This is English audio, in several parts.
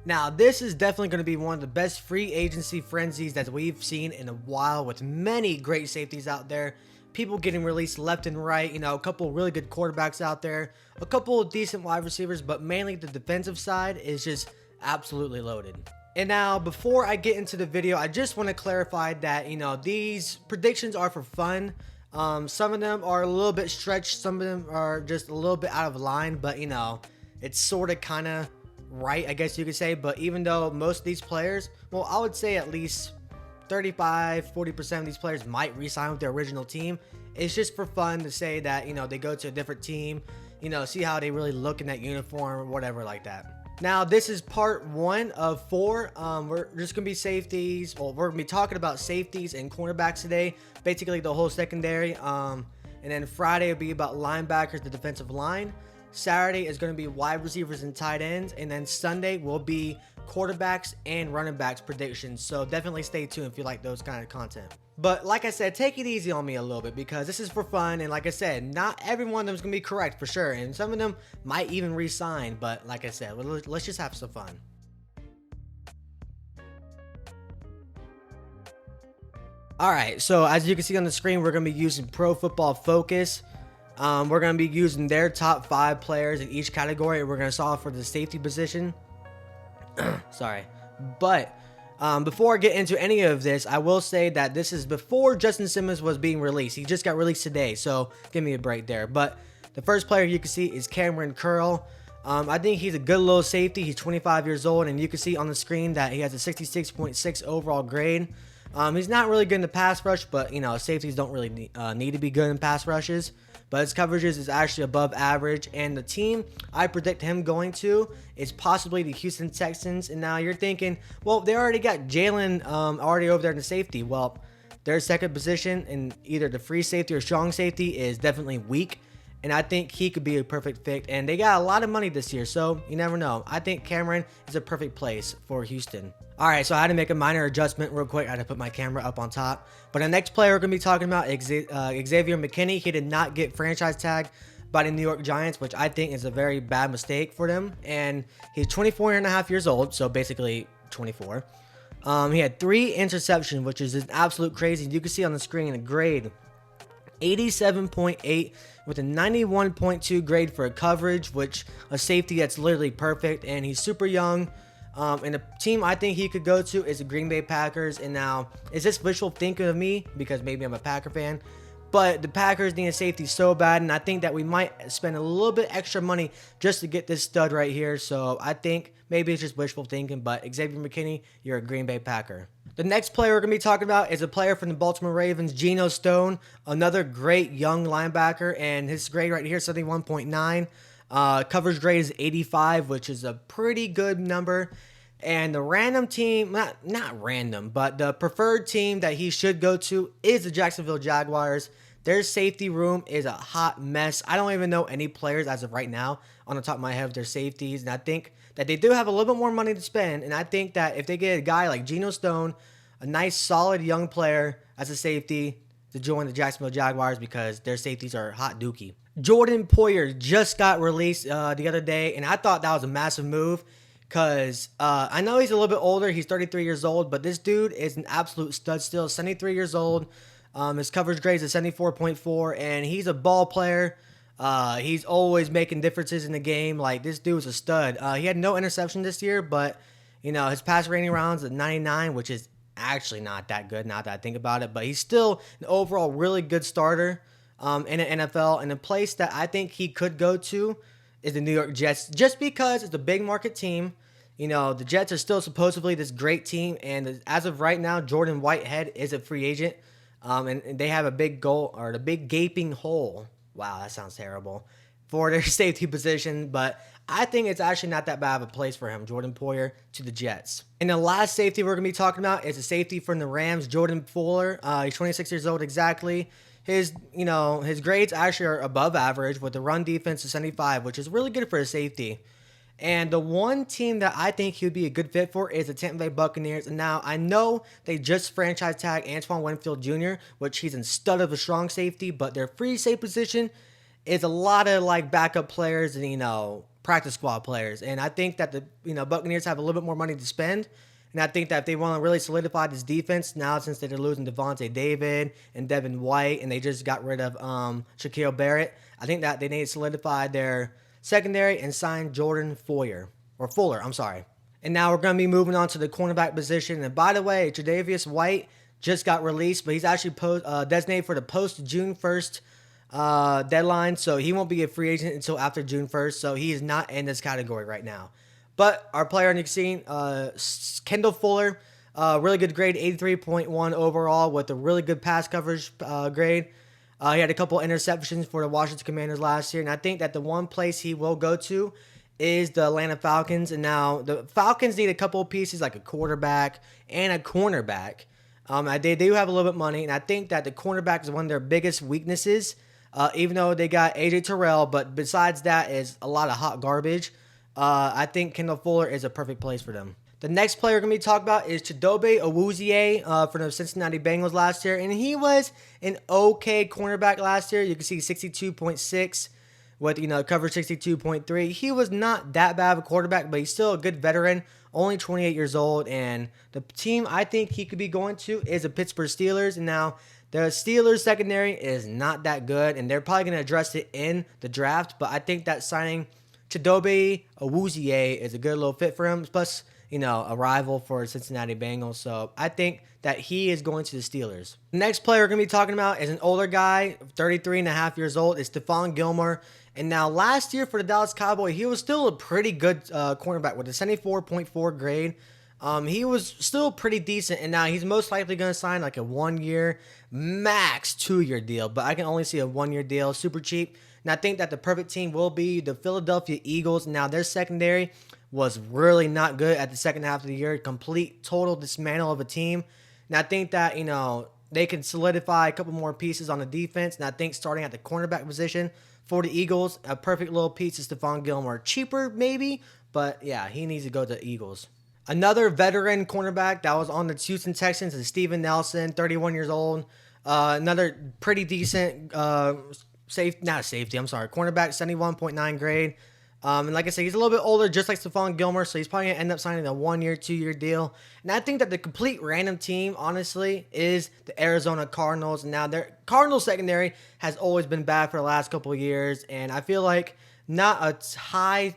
Now, this is definitely going to be one of the best free agency frenzies that we've seen in a while, with many great safeties out there. People getting released left and right, a couple really good quarterbacks out there, a couple decent wide receivers, but mainly the defensive side is just absolutely loaded. And now, before I get into the video, I just want to clarify that, these predictions are for fun. Some of them are a little bit stretched, some of them are just a little bit out of line, but, it's sort of kind of right, I guess you could say. But even though most of these players, well, I would say at least 35-40% of these players might re-sign with their original team, it's just for fun to say that, they go to a different team, see how they really look in that uniform or whatever like that. Now, this is part 1 of 4. We're just going to be safeties. Well, we're going to be talking about safeties and cornerbacks today. Basically, the whole secondary. And then Friday will be about linebackers, the defensive line. Saturday is going to be wide receivers and tight ends. And then Sunday will be quarterbacks and running backs predictions. So definitely stay tuned if you like those kind of content. But like I said, take it easy on me a little bit because this is for fun. And like I said, not every one of them is going to be correct for sure. And some of them might even re-sign. But like I said, let's just have some fun. Alright, so as you can see on the screen, we're going to be using Pro Football Focus. We're going to be using their top 5 players in each category. We're going to solve for the safety position. Sorry. But before I get into any of this, I will say that this is before Justin Simmons was being released. He just got released today, so give me a break there. But the first player you can see is Cameron Curl. I think he's a good little safety. He's 25 years old, and you can see on the screen that he has a 66.6 overall grade. He's not really good in the pass rush, but, safeties don't really need to be good in pass rushes. But his coverages is actually above average. And the team I predict him going to is possibly the Houston Texans. And now you're thinking, well, they already got Jalen already over there in the safety. Well, their second position in either the free safety or strong safety is definitely weak. And I think he could be a perfect fit. And they got a lot of money this year, so you never know. I think Cameron is a perfect place for Houston. Alright, so I had to make a minor adjustment real quick. I had to put my camera up on top. But the next player we're going to be talking about is Xavier McKenna. He did not get franchise tagged by the New York Giants, which I think is a very bad mistake for them. And he's 24 and a half years old, so basically 24. He had 3 interceptions, which is an absolute crazy. You can see on the screen a grade 87.8 with a 91.2 grade for a coverage, which a safety that's literally perfect. And he's super young. And the team I think he could go to is the Green Bay Packers. And now, is this wishful thinking of me? Because maybe I'm a Packer fan. But the Packers need a safety so bad. And I think that we might spend a little bit extra money just to get this stud right here. So I think maybe it's just wishful thinking. But Xavier McKinney, you're a Green Bay Packer. The next player we're going to be talking about is a player from the Baltimore Ravens, Gino Stone. Another great young linebacker. And his grade right here is 71.9. Coverage grade is 85, which is a pretty good number. And the random team, not random, but the preferred team that he should go to is the Jacksonville Jaguars. Their safety room is a hot mess. I don't even know any players as of right now on the top of my head of their safeties. And I think that they do have a little bit more money to spend. And I think that if they get a guy like Gino Stone, a nice, solid young player as a safety to join the Jacksonville Jaguars, because their safeties are hot dookie. Jordan Poyer just got released the other day, and I thought that was a massive move because I know he's a little bit older. He's 33 years old, but this dude is an absolute stud still, 73 years old. His coverage grade is a 74.4, and he's a ball player. He's always making differences in the game. Like, this dude's a stud. He had no interception this year, but, his pass rating rounds at 99, which is actually not that good now that I think about it. But he's still an overall really good starter in the NFL. And a place that I think he could go to is the New York Jets, just because it's a big market team. The Jets are still supposedly this great team. And as of right now, Jordan Whitehead is a free agent. And they have a big goal, or the big gaping hole. Wow, that sounds terrible, for their safety position. But I think it's actually not that bad of a place for him, Jordan Poyer, to the Jets. And the last safety we're going to be talking about is a safety from the Rams, Jordan Fuller. He's 26 years old exactly. His grades actually are above average with the run defense of 75, which is really good for a safety. And the one team that I think he would be a good fit for is the Tampa Bay Buccaneers. And now, I know they just franchise tag Antoine Winfield Jr., which he's a stud of a strong safety, but their free safety position is a lot of, like, backup players and, practice squad players. And I think that the Buccaneers have a little bit more money to spend. And I think that if they want to really solidify this defense now, since they're losing Devontae David and Devin White, and they just got rid of Shaquille Barrett, I think that they need to solidify their secondary and sign Jordan Fuller. And now we're going to be moving on to the cornerback position. And by the way, Tre'Davious White just got released, but he's actually designated for the post-June 1st deadline, so he won't be a free agent until after June 1st, so he is not in this category right now. But our player on the scene, Kendall Fuller, really good grade, 83.1 overall with a really good pass coverage grade. He had a couple interceptions for the Washington Commanders last year, and I think that the one place he will go to is the Atlanta Falcons. And now the Falcons need a couple of pieces like a quarterback and a cornerback. They do have a little bit of money, and I think that the cornerback is one of their biggest weaknesses, even though they got A.J. Terrell, but besides that is a lot of hot garbage. I think Kendall Fuller is a perfect place for them. The next player we're going to be talking about is Chidobe Awuzie for the Cincinnati Bengals last year, and he was an okay cornerback last year. You can see 62.6 with, coverage 62.3. He was not that bad of a quarterback, but he's still a good veteran, only 28 years old, and the team I think he could be going to is the Pittsburgh Steelers. And now the Steelers secondary is not that good, and they're probably going to address it in the draft, but I think that signing Chidobe Awuzie is a good little fit for him, plus, a rival for Cincinnati Bengals. So I think that he is going to the Steelers. The next player we're going to be talking about is an older guy, 33 and a half years old. It's Stefon Gilmore. And now last year for the Dallas Cowboys, he was still a pretty good cornerback with a 74.4 grade. He was still pretty decent, and now he's most likely going to sign like a 1 year, max 2 year deal, but I can only see a 1 year deal, super cheap. And I think that the perfect team will be the Philadelphia Eagles. Now their secondary was really not good at the second half of the year, complete total dismantle of a team. And I think that, they can solidify a couple more pieces on the defense, and I think starting at the cornerback position for the Eagles, a perfect little piece is Stefon Gilmore. Cheaper maybe, but yeah, he needs to go to the Eagles. Another veteran cornerback that was on the Houston Texans is Steven Nelson, 31 years old. Another pretty decent cornerback, 71.9 grade. And like I said, he's a little bit older, just like Stefon Gilmore, so he's probably going to end up signing a 1 year, 2 year deal. And I think that the complete random team, honestly, is the Arizona Cardinals. And now their Cardinals secondary has always been bad for the last couple of years, and I feel like not a high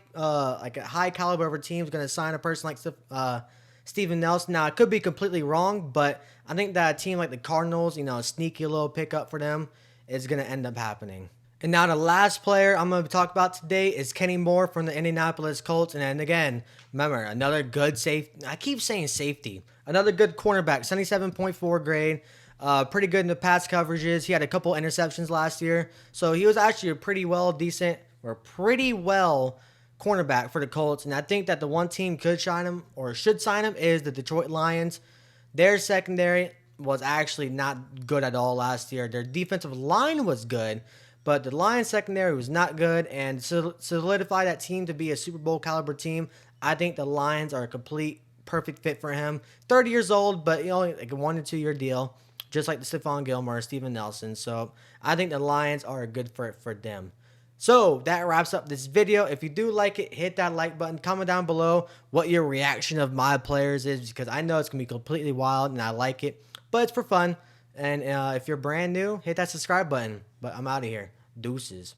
caliber of a team is going to sign a person like Steven Nelson. Now, I could be completely wrong, but I think that a team like the Cardinals, a sneaky little pickup for them is going to end up happening. And now the last player I'm going to talk about today is Kenny Moore from the Indianapolis Colts. And then again, remember, another good safety. I keep saying safety. Another good cornerback, 77.4 grade. Pretty good in the pass coverages. He had a couple interceptions last year. So he was actually a pretty well cornerback for the Colts. And I think that the one team should sign him is the Detroit Lions. Their secondary was actually not good at all last year. Their defensive line was good, but the Lions secondary was not good, and to solidify that team to be a Super Bowl caliber team, I think the Lions are a complete perfect fit for him. 30 years old, but like a 1 to 2 year deal, just like the Stefon Gilmore, Steven Nelson. So I think the Lions are a good fit for them. So that wraps up this video. If you do like it, hit that like button. Comment down below what your reaction of my players is, because I know it's going to be completely wild and I like it, but it's for fun. And if you're brand new, hit that subscribe button. But I'm out of here. Deuces.